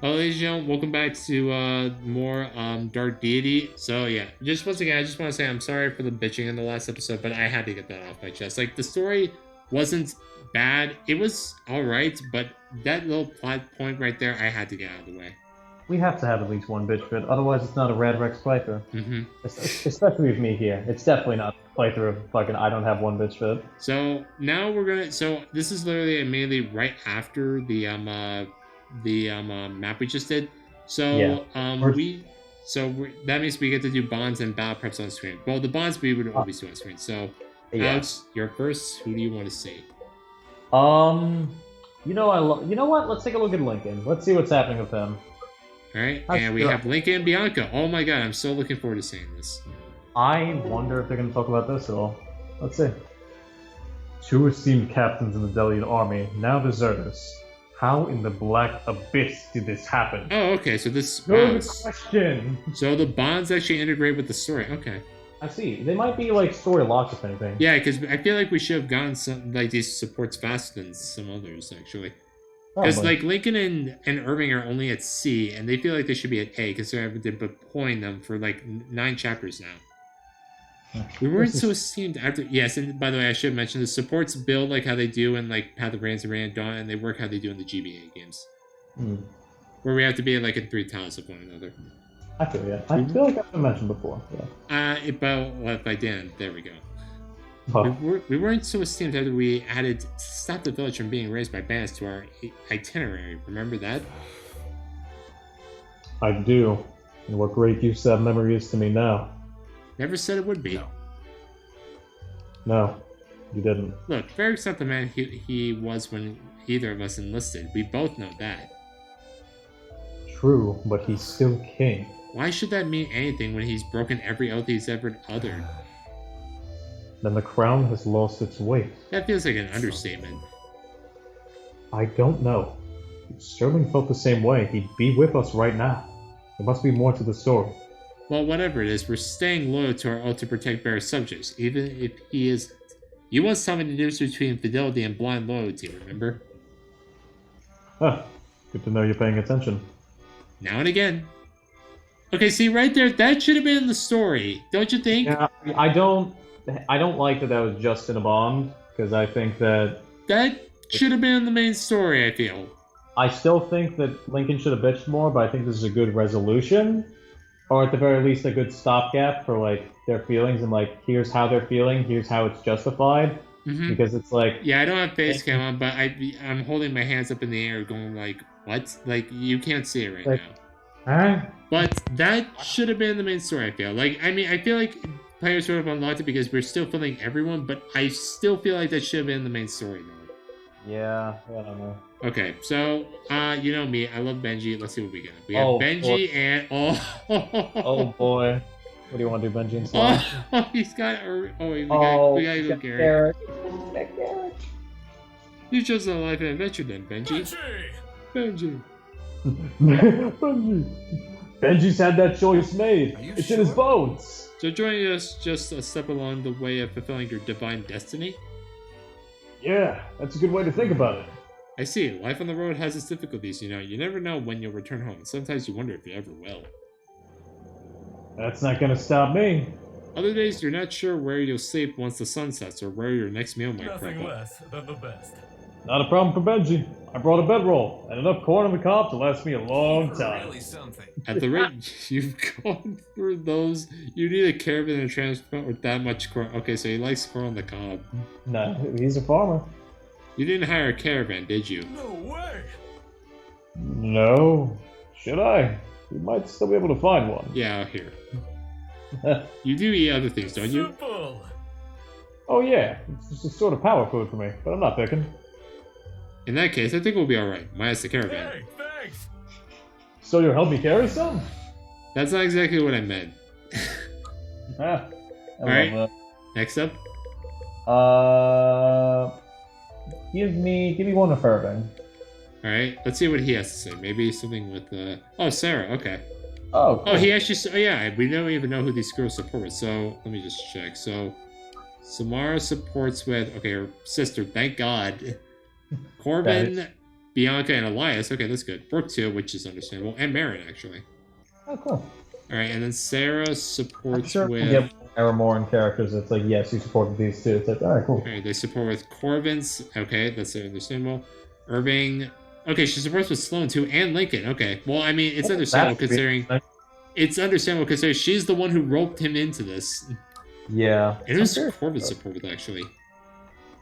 Hello, ladies and gentlemen, welcome back to more Dark Deity. So yeah, just once again, I just want to say I'm sorry for the bitching in the last episode, but I had to get that off my chest. Like the story wasn't bad; it was all right, but that little plot point right there, I had to get out of the way. We have to have at least one bitch fit, otherwise it's not a Rad Rex playthrough. hmm Especially with me here. It's definitely not a playthrough of fucking I don't have one bitch fit. So now we're gonna. So this is literally immediately right after the map we just did. Yeah. So We're, that means we get to do bonds and battle preps on screen. Well, the bonds we would always do on screen. So yeah. Alex, you're first. Who do you want to see? You know what? Let's take a look at Lincoln. Let's see what's happening with him. All right, How's and we have Lincoln and Bianca. Oh my god, I'm so looking forward to seeing this. I wonder if they're going to talk about this at all. Let's see. Two esteemed captains in the Delian army, now deserters. How in the black abyss did this happen? Oh, okay. So this Good question. So the bonds actually integrate with the story. Okay. I see. They might be like story locks, if anything. Yeah, because I feel like we should have gotten some like these supports faster than some others actually. Because like Lincoln and Irving are only at C, and they feel like they should be at A because they've been deploying them for like 9 chapters now. We weren't so esteemed after. Yes, and by the way, I should mention the supports build like how they do in like Path of Rand and Rand Dawn, and they work how they do in the GBA games, where we have to be like in 3 tiles of one another. I feel yeah. I feel like I've mentioned before. Yeah. Well, if I didn't, there we go. Oh. We weren't so esteemed after we added stop the village from being raised by bandits to our itinerary. Remember that? I do. And what great use that memory is to me now. Never said it would be. No, you didn't. Look, Varric's not the man he was when either of us enlisted. We both know that. True, but he's still king. Why should that mean anything when he's broken every oath he's ever uttered? Then the crown has lost its weight. That feels like an understatement. I don't know. If Sterling felt the same way, he'd be with us right now. There must be more to the story. Well, whatever it is, we're staying loyal to our oath to protect Barrett's subjects, even if he is. You once told me the difference between fidelity and blind loyalty, remember? Huh. Good to know you're paying attention. Now and again. Okay, see right there, that should have been in the story, don't you think? Yeah, I don't like that was just in a bond, because I think that should have been in the main story, I feel. I still think that Lincoln should have bitched more, but I think this is a good resolution. Or at the very least, a good stopgap for like their feelings and like here's how they're feeling, here's how it's justified. Because it's like yeah, I don't have face cam on, but I'm holding my hands up in the air, going like what? Like you can't see it right now. But that should have been in the main story. I feel like I feel like players sort of unlocked it because we're still filling everyone, but I still feel like that should have been in the main story though. Yeah, I don't know. Okay, so you know me, I love Benji. Let's see what we got. We have Benji and oh boy, what do you want to do, Benji and Slash? Oh, he's got we gotta go Garrett. You chose a life and adventure then, Benji. Benji. Benji's had that choice made. It's in his bones. So joining us just a step along the way of fulfilling your divine destiny? Yeah, that's a good way to think about it. I see. Life on the road has its difficulties, you know. You never know when you'll return home. Sometimes you wonder if you ever will. That's not gonna stop me. Other days, you're not sure where you'll sleep once the sun sets or where your next meal might Nothing less than the best. Not a problem for Benji. I brought a bedroll and enough corn on the cob to last me a long time. Really something. At the rate you've gone through those, you need a caravan and transport with that much corn. Okay, so he likes corn on the cob. No, he's a farmer. You didn't hire a caravan, did you? No way! No. Should I? We might still be able to find one. Yeah, here. You do eat other things, don't you? Simple. Oh yeah, it's just a sort of power food for me, but I'm not picking. In that case, I think we'll be alright, minus the caravan. Hey, thanks! So you'll help me carry some? That's not exactly what I meant. Alright, next up. Give me one of Irving. Alright, let's see what he has to say. Maybe something with, oh, Sarah, okay. Oh, cool. Oh, he actually, oh yeah, we don't even know who these girls support with, so let me just check. So, Samara supports with, okay, her sister, thank God. Corbin Bianca and Elias. Okay, that's good. Brooke too, which is understandable. And Marin, actually. Oh, cool. Alright, and then Sarah I'm supports sure with... we'll get more in characters. It's like, yes, you supported these two. It's like, alright, cool. Alright, they support with Corvin's. Okay, that's understandable. Irving... Okay, she supports with Sloan too, and Lincoln. Okay, well, I mean, it's understandable considering... It's understandable considering she's the one who roped him into this. Yeah. And who's Corvin's support with, actually?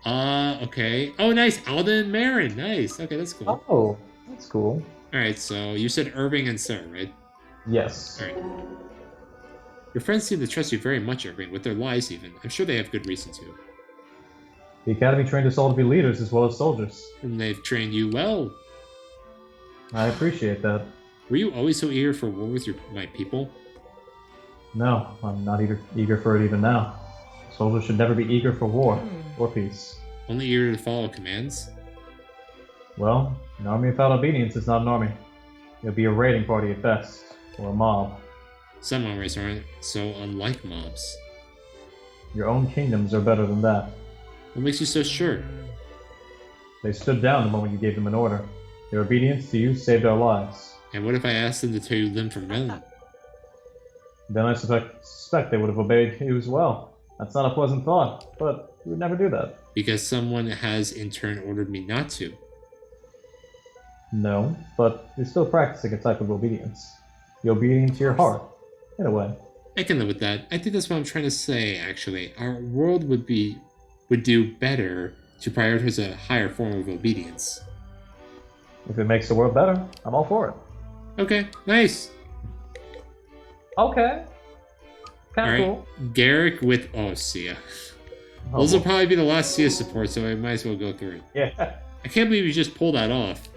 Okay. Oh, nice. Alden and Marin. Nice. Okay, that's cool. Oh, that's cool. Alright, so you said Irving and Sarah, right? Yes. Alright. Your friends seem to trust you very much, Irving, with their lies even. I'm sure they have good reason to. The Academy trained us all to be leaders as well as soldiers. And they've trained you well. I appreciate that. Were you always so eager for war with my people? No, I'm not eager for it even now. Soldiers should never be eager for war or peace. Only eager to follow commands? Well, an army without obedience is not an army. It'll be a raiding party at best, or a mob. Some armies aren't so unlike mobs. Your own kingdoms are better than that. What makes you so sure? They stood down the moment you gave them an order. Their obedience to you saved our lives. And what if I asked them to tell you limb from limb? Then I suspect they would have obeyed you as well. That's not a pleasant thought, but you would never do that. Because someone has in turn ordered me not to. No, but you're still practicing a type of obedience. The obedience to your heart, in a way. I can live with that. I think that's what I'm trying to say, actually. Our world would do better to prioritize a higher form of obedience. If it makes the world better, I'm all for it. Okay, nice. Okay. Kind of Alright, cool. Garrick with... Oh, Sia. Oh, Those will probably be the last Sia support, so I might as well go through it. Yeah. I can't believe you just pulled that off.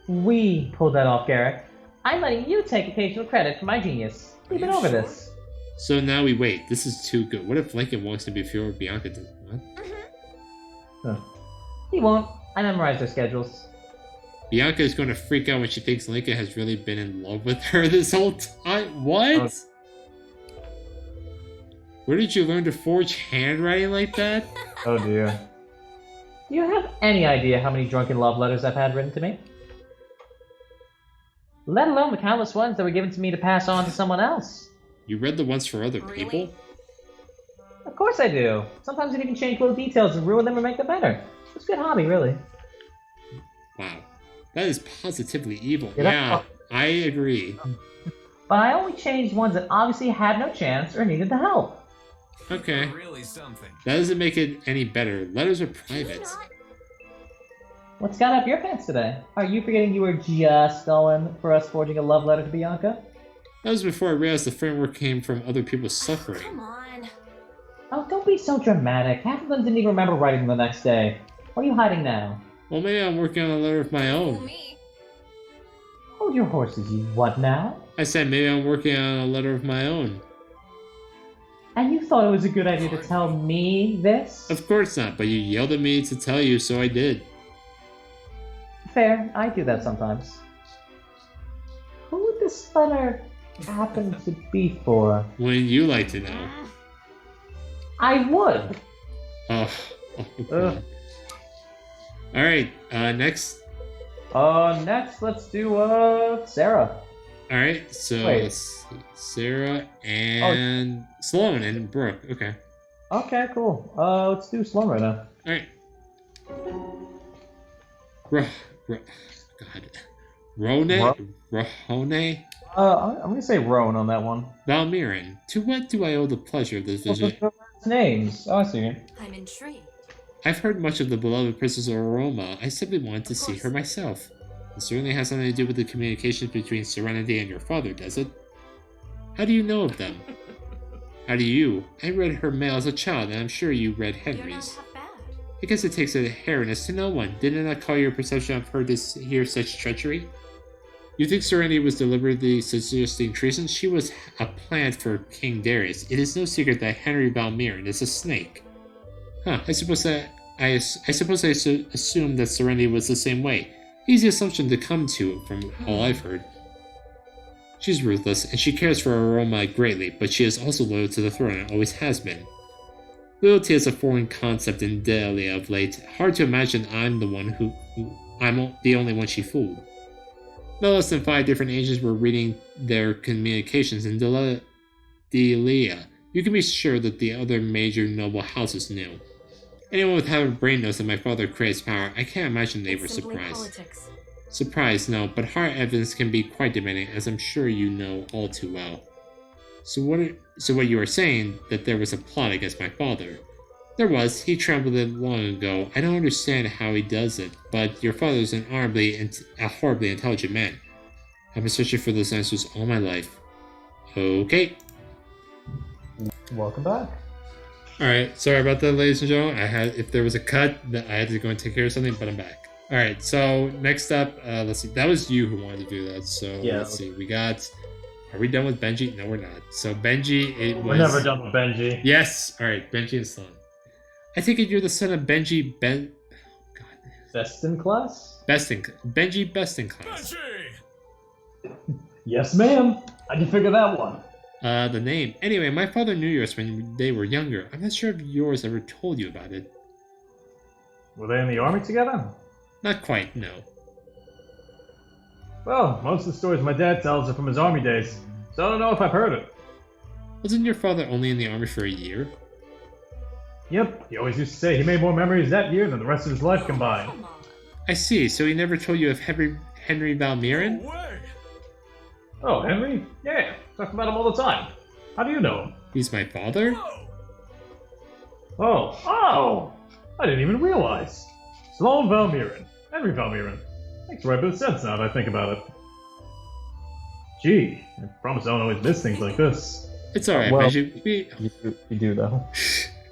We pulled that off, Garrick. I'm letting you take occasional credit for my genius. We've been over this. So now we wait. This is too good. What if Lincoln walks in before Bianca does? What? Huh. He won't. I memorized their schedules. Bianca is going to freak out when she thinks Lincoln has really been in love with her this whole time. What? Where did you learn to forge handwriting like that? Oh dear. Do you have any idea how many drunken love letters I've had written to me? Let alone the countless ones that were given to me to pass on to someone else. You read the ones for other people? Of course I do. Sometimes I even change little details and ruin them or make them better. It's a good hobby, really. Wow. That is positively evil. Yeah, Yeah, I agree. But I only changed ones that obviously had no chance or needed the help. Okay. Really something. That doesn't make it any better. Letters are private. What's got up your pants today? Are you forgetting you were just going for us forging a love letter to Bianca? That was before I realized the framework came from other people's suffering. Come on. Oh, don't be so dramatic. Half of them didn't even remember writing them the next day. What are you hiding now? Well, maybe I'm working on a letter of my Fool own. me. Hold your horses, you what now? I said maybe I'm working on a letter of my own. And you thought it was a good idea to tell me this? Of course not, but you yelled at me to tell you, so I did. Fair, I do that sometimes. Who would this letter happen to be for? Wouldn't you like to know? I would! Oh. Ugh. Alright, next. Next, let's do, Sarah. Alright, so Wait. let's see. Sarah and Sloan and Brooke. Okay. Okay, cool. Let's do Slum right now. Alright. God. Rohone? I'm gonna say Roan on that one. Valmiran. To what do I owe the pleasure of this visit? Names. Oh, I see it. I'm intrigued. I've heard much of the beloved Princess Aroma. I simply wanted to see her myself. It certainly has something to do with the communications between Serenity and your father, does it? How do you know of them? How do you? I read her mail as a child, and I'm sure you read You're not Henry's. half bad. I guess it takes a hairiness to know one. Didn't I call your perception of her to hear such treachery? You think Serenity was deliberately suggesting treason? She was a plant for King Darius. It is no secret that Henry Valmiran is a snake. Huh, I suppose I assumed that Serenity was the same way. Easy assumption to come to from all I've heard. She's ruthless, and she cares for Aroma greatly, but she is also loyal to the throne and always has been. Loyalty is a foreign concept in Delhi of late. Hard to imagine I'm the only one she fooled. No less than 5 different agents were reading their communications in Delia. You can be sure that the other major noble houses knew. Anyone with half a brain knows that my father craves power. I can't imagine they were surprised. Politics. Surprised, no, but hard evidence can be quite demanding, as I'm sure you know all too well. So what you are saying, that there was a plot against my father? There was. He trampled it long ago. I don't understand how he does it, but your father is a horribly intelligent man. I've been searching for those answers all my life. Okay. Welcome back. Alright, sorry about that, ladies and gentlemen. If there was a cut, I had to go and take care of something, but I'm back. Alright, so next up, let's see. That was you who wanted to do that, so Yeah. Let's see. We got... Are we done with Benji? No, we're not. So Benji, We're never done with Benji. Yes! Alright, Benji and son. I take it you're the son of Benji Oh, God. Best in class? Benji Best in Class. Benji! Yes, ma'am. How'd you figure that one? The name. Anyway, my father knew yours when they were younger. I'm not sure if yours ever told you about it. Were they in the army together? Not quite, no. Well, most of the stories my dad tells are from his army days, so I don't know if I've heard it. Wasn't your father only in the army for a year? Yep, he always used to say he made more memories that year than the rest of his life combined. Come on. I see, so he never told you of Henry Valmiran? No way! Oh, Henry? Yeah, talk about him all the time. How do you know him? He's my father? Whoa! Oh! I didn't even realize. Sloan Valmiran. Henry Valmiran. Makes right bit of sense now that I think about it. Gee, I promise I don't always miss things like this. It's alright, Well- Benji. You do, though.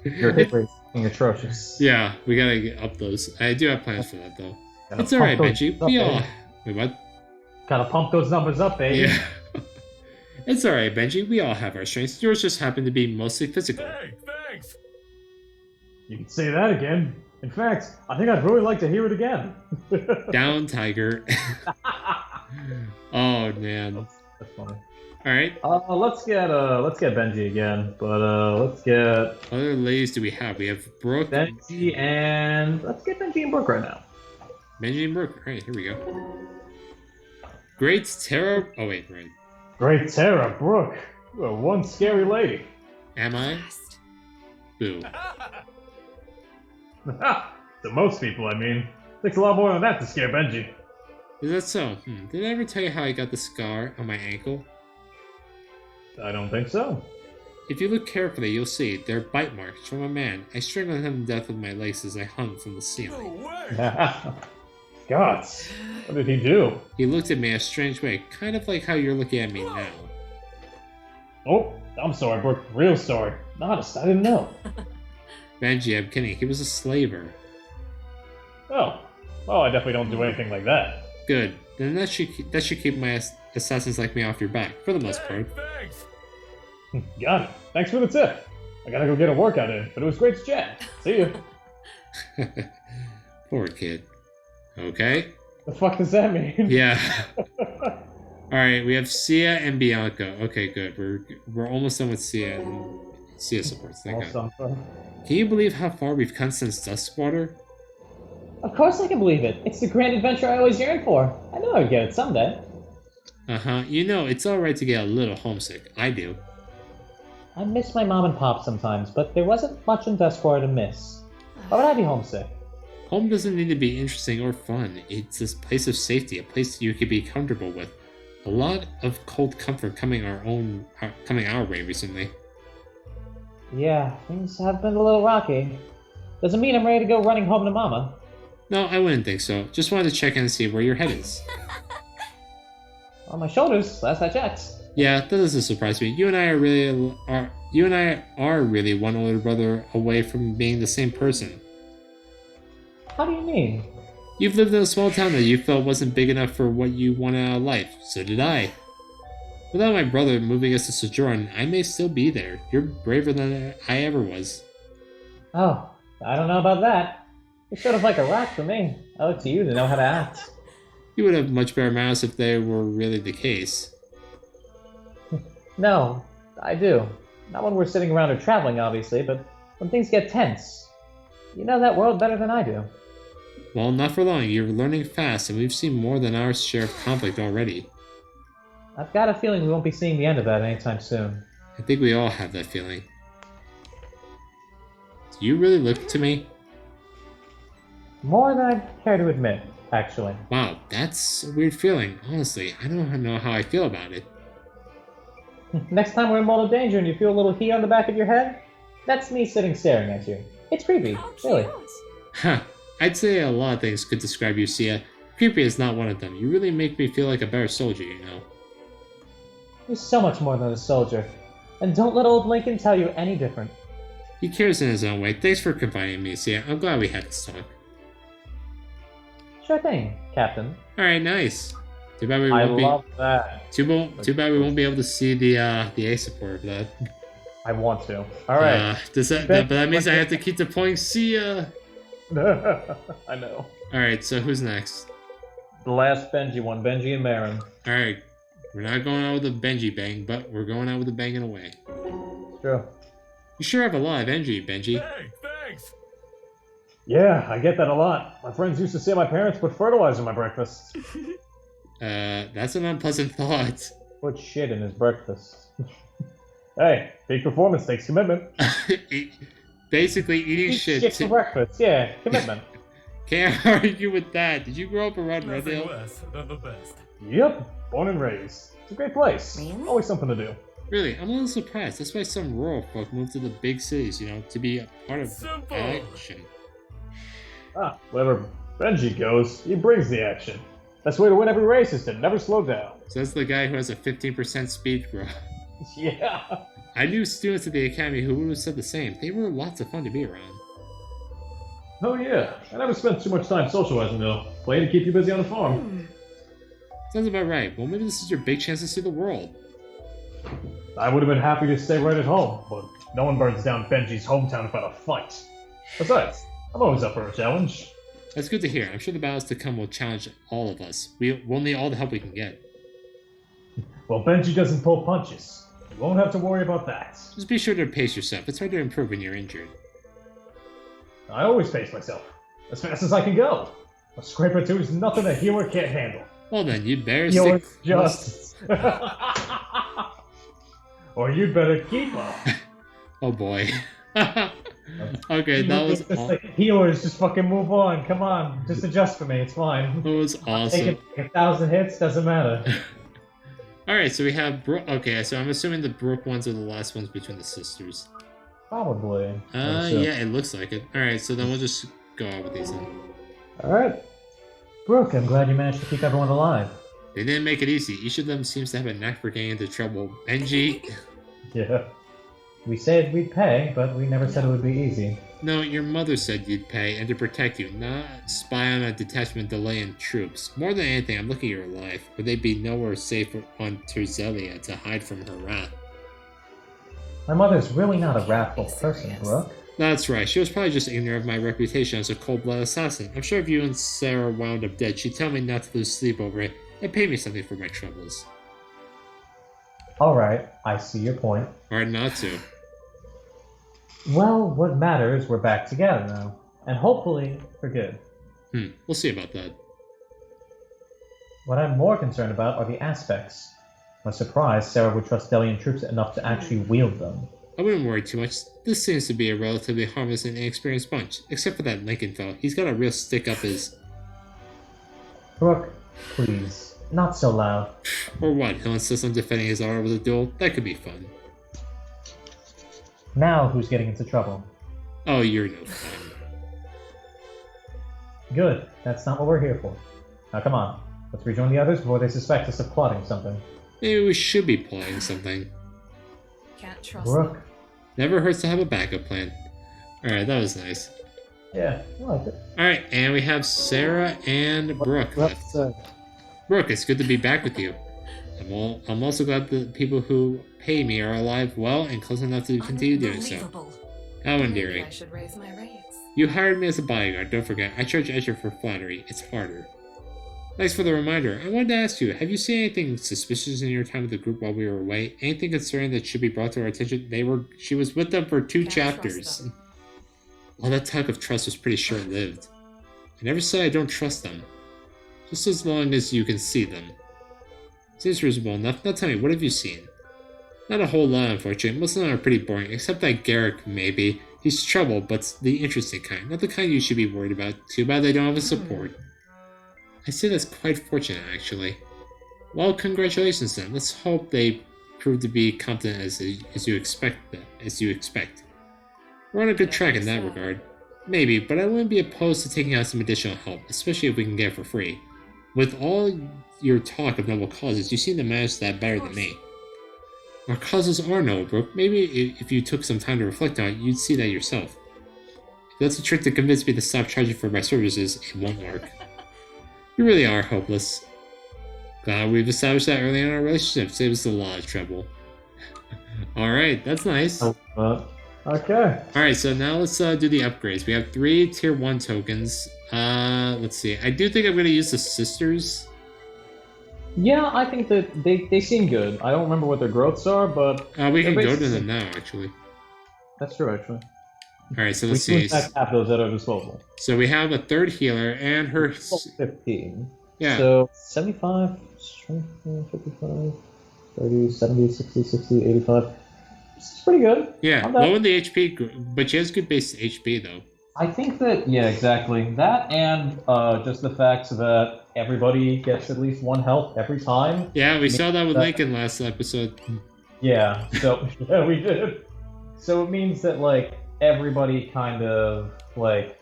Your hit rate's fucking atrocious. Yeah, we gotta get up those. I do have plans for that, though. Gotta It's alright, pump those Benji. up, We all... baby. Wait, what? Gotta pump those numbers up, baby. Yeah. It's alright, Benji. We all have our strengths. Yours just happen to be mostly physical. Hey, thanks! You can say that again. In fact, I think I'd really like to hear it again. Down, Tiger. Oh, man. That's funny. Alright. Let's get Benji again, but let's get What other ladies do we have? We have Brooke. Benji and Brooke right now. Benji and Brooke. Alright, here we go. Great Terror. Oh, wait, right. Great Tara, Brooke. You are one scary lady. Am I? Fast. Boo. To most people, I mean. Takes a lot more than that to scare Benji. Is that so? Did I ever tell you how I got the scar on my ankle? I don't think so. If you look carefully, you'll see they're bite marks from a man. I strangled him to death with my legs as I hung from the No ceiling. way! Gods, what did he do? He looked at me in a strange way, kind of like how you're looking at me now. Oh, I'm sorry, Brooke. Real sorry. Honest, I didn't know. Benji, I'm kidding. He was a slaver. Oh, well, I definitely don't do anything like that. Good. Then that should keep my assassins like me off your back, for the most Hey, part. thanks! Got it. Thanks for the tip. I gotta go get a workout in, but it was great to chat. See you. Poor kid. Okay. The fuck does that mean? Yeah. Alright, we have Sia and Bianca. Okay, good. We're almost done with Sia and Sia supports. Thank God. Awesome. Can you believe how far we've come since Duskwater? Of course I can believe it. It's the grand adventure I always yearned for. I know I'd get it someday. Uh-huh. You know, it's alright to get a little homesick. I do. I miss my mom and pop sometimes, but there wasn't much in Duskwater to miss. Why would I be homesick? Home doesn't need to be interesting or fun. It's this place of safety, a place you could be comfortable with. A lot of cold comfort coming our way recently. Yeah, things have been a little rocky. Doesn't mean I'm ready to go running home to Mama. No, I wouldn't think so. Just wanted to check in and see where your head is. On my shoulders, last I checked. Yeah, that doesn't surprise me. You and I are really one older brother away from being the same person. How do you mean? You've lived in a small town that you felt wasn't big enough for what you wanted out of life. So did I. Without my brother moving us to Sojourn, I may still be there. You're braver than I ever was. Oh, I don't know about that. You're sort of like a rock for me. I look to you to know how to act. You would have much better manners if they were really the case. No, I do. Not when we're sitting around or traveling, obviously, but when things get tense. You know that world better than I do. Well, not for long. You're learning fast, and we've seen more than our share of conflict already. I've got a feeling we won't be seeing the end of that anytime soon. I think we all have that feeling. Do you really look to me? More than I care to admit, actually. Wow, that's a weird feeling. Honestly, I don't know how I feel about it. Next time we're in mortal danger and you feel a little heat on the back of your head, that's me sitting staring at you. It's creepy, really. Huh. I'd say a lot of things could describe you, Sia. Creepy is not one of them. You really make me feel like a better soldier, you know. You're so much more than a soldier. And don't let old Lincoln tell you any different. He cares in his own way. Thanks for confiding in me, Sia. I'm glad we had this talk. Sure thing, Captain. Alright, nice. Too bad we I won't love that. Too bad we won't be able to see the A support of that. I want to. Alright. But that means I have to keep deploying Sia. I know. Alright, so who's next? The last Benji one, Benji and Marin. Alright. We're not going out with a Benji bang, but we're going out with a bang in a way. Sure. You sure have a lot of energy, Benji. Hey, thanks. Yeah, I get that a lot. My friends used to say my parents put fertilizer in my breakfast. That's an unpleasant thought. Put shit in his breakfast. Hey, big performance takes commitment. Basically, eating Eat shit. for breakfast, yeah, commitment. Can't argue with that. Did you grow up around Nothing Redhill? less than the best. Yep, born and raised. It's a great place. Really? Always something to do. Really, I'm a little surprised. That's why some rural folk move to the big cities, you know, to be a part of Simple. action. Ah, wherever Benji goes, he brings the action. That's the way to win every race is to never slow down. So that's the guy who has a 15% speed growth. Yeah. I knew students at the academy who would have said the same. They were lots of fun to be around. Oh yeah, I never spent too much time socializing though. Playing to keep you busy on the farm. Sounds about right. Well, maybe this is your big chance to see the world. I would have been happy to stay right at home, but no one burns down Benji's hometown without a fight. Besides, I'm always up for a challenge. That's good to hear. I'm sure the battles to come will challenge all of us. We'll need all the help we can get. Well, Benji doesn't pull punches. You won't have to worry about that. Just be sure to pace yourself. It's hard to improve when you're injured. I always pace myself. As fast as I can go. A scrape or two is nothing a healer can't handle. Well then, you'd better Yours stick... just... Or you'd better keep up. Oh boy. Okay, that was healers, just fucking move on. Come on, just adjust for me. It's fine. That was awesome. Taking 1,000 hits doesn't matter. Alright, so we have Brooke. Okay, so I'm assuming the Brooke ones are the last ones between the sisters. Probably. Yeah, it looks like it. Alright, so then we'll just go out with these then. Alright. Brooke, I'm glad you managed to keep everyone alive. They didn't make it easy. Each of them seems to have a knack for getting into trouble. Benji. Yeah. We said we'd pay, but we never said it would be easy. No, your mother said you'd pay and to protect you, not spy on a detachment delaying troops. More than anything, I'm looking at your life. Would they be nowhere safe on Terzelia to hide from her wrath? My mother's really not a wrathful person, Brooke. That's right. She was probably just ignorant of my reputation as a cold-blooded assassin. I'm sure if you and Sarah wound up dead, she'd tell me not to lose sleep over it and pay me something for my troubles. Alright, I see your point. Or not to. Well, what matters, we're back together now. And hopefully, for good. We'll see about that. What I'm more concerned about are the aspects. I'm surprised Sarah would trust Delian troops enough to actually wield them. I wouldn't worry too much. This seems to be a relatively harmless and inexperienced bunch. Except for that Lincoln fellow. He's got a real stick up his... Brooke, please. Not so loud. Or what? He'll insist on defending his honor with a duel? That could be fun. Now who's getting into trouble? Oh, you're no fun. Good. That's not what we're here for. Now come on. Let's rejoin the others before they suspect us of plotting something. Maybe we should be plotting something. Can't trust Brooke? them. Never hurts to have a backup plan. Alright, that was nice. Yeah, I liked it. Alright, and we have Sarah and Brooke left. Brooke, it's good to be back with you. I'm also glad the people who pay me are alive, well, and close enough to continue doing so. Unbelievable. How Maybe endearing. I should raise my rates. You hired me as a bodyguard, don't forget. I charge extra for flattery. It's harder. Thanks for the reminder. I wanted to ask you, have you seen anything suspicious in your time with the group while we were away? Anything concerning that should be brought to our attention? She was with them for 2 Can't trust chapters. them. All that talk of trust was pretty short-lived. I never say I don't trust them. Just as long as you can see them. Seems reasonable enough. Now tell me, what have you seen? Not a whole lot, unfortunately. Most of them are pretty boring, except that Garrick, maybe. He's trouble, but the interesting kind. Not the kind you should be worried about. Too bad they don't have a support. I say that's quite fortunate, actually. Well, congratulations then. Let's hope they prove to be competent as you expect. We're on a good track in that regard. Maybe, but I wouldn't be opposed to taking out some additional help, especially if we can get it for free. With all your talk of noble causes, you seem to manage that better than me. Our causes are noble, Brooke. Maybe if you took some time to reflect on it, you'd see that yourself. If that's a trick to convince me to stop charging for my services, it won't work. You really are hopeless. Glad we've established that early in our relationship. Saves us a lot of trouble. Alright, that's nice. Okay. Alright, so now let's do the upgrades. We have 3 tier 1 tokens. Let's see. I do think I'm going to use the sisters. Yeah, I think that they seem good. I don't remember what their growths are, but... We can go to them now, actually. That's true, actually. Alright, so let's see. We do in fact have those at our disposal. So we have a 3rd healer, and her... 15. Yeah. So, 75, 55, 30, 70, 60, 60, 85. It's pretty good. Yeah, low in the HP, but she has good base HP, though. I think that, yeah, exactly. That and just the fact that everybody gets at least 1 health every time. Yeah, we saw that with Lincoln last episode. Yeah, so, yeah, we did. So it means that, like, everybody kind of, like,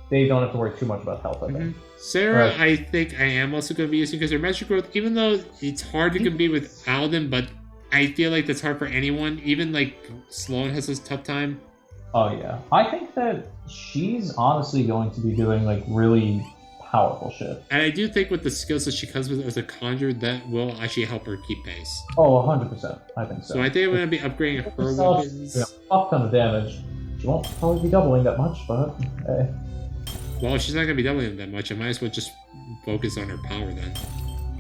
they don't have to worry too much about health, I think. Sarah, right. I think I am also going to be using because her magic growth, even though it's hard to compete with Alden, but I feel like that's hard for anyone. Even, like, Sloan has this tough time. Oh, yeah. I think that she's honestly going to be doing, like, really powerful shit. And I do think with the skills that she comes with as a conjurer, that will actually help her keep pace. Oh, 100%. I think so. So I think I'm going to be upgrading her weapons. Yeah, fuck ton of damage. She won't probably be doubling that much, but hey. Well, if she's not going to be doubling that much, I might as well just focus on her power then.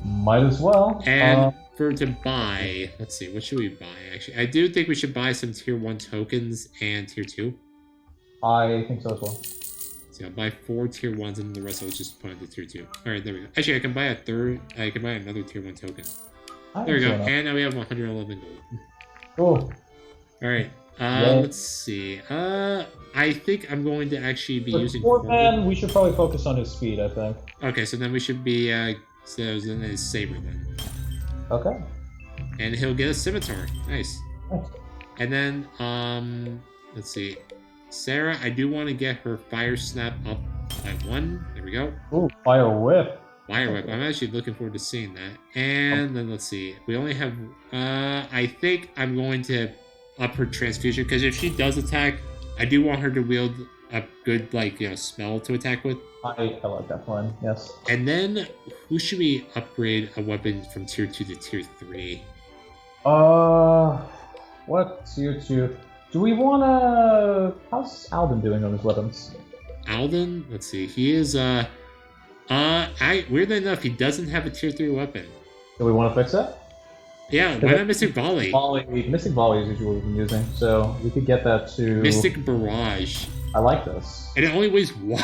Might as well. And to buy, let's see, what should we buy, actually? I do think we should buy some tier 1 tokens and tier 2. I think so as well. So I'll buy 4 tier 1s and the rest I'll just put into tier 2. Alright, there we go. Actually, I can buy another tier 1 token. There we go. And now we have 111 gold. Cool. Alright, let's see. I think I'm going to actually be using... Man, we should probably focus on his speed, I think. Okay, so then we should be, so then his saber then. Okay. And he'll get a scimitar. Nice. Nice. And then, let's see. Sarah, I do want to get her fire snap up by 1. There we go. Ooh, fire whip. Fire whip. I'm actually looking forward to seeing that. And then let's see. We only have, I think I'm going to up her transfusion, because if she does attack, I do want her to wield a good, like, smell to attack with. I like that plan, yes. And then, who should we upgrade a weapon from tier 2 to tier 3? What tier 2? Do we wanna... How's Alden doing on his weapons? Alden? Let's see. He is, weirdly enough, he doesn't have a tier 3 weapon. Do we want to fix that? Yeah, why not Mystic Volley? Mystic Volley is usually what we've been using, so we could get that to... Mystic Barrage. I like this. And it only weighs 1.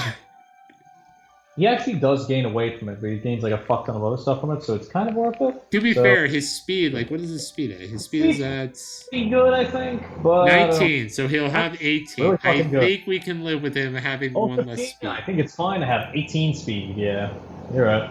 He actually does gain a weight from it, but he gains like a fuck ton of other stuff from it, so it's kind of worth it. To be fair, his speed, like, what is his speed at? His speed is at... Pretty good, I think, but... 19, so he'll have 18. Really I good. think we can live with him having 1 less speed. I think it's fine to have 18 speed, yeah. You're right.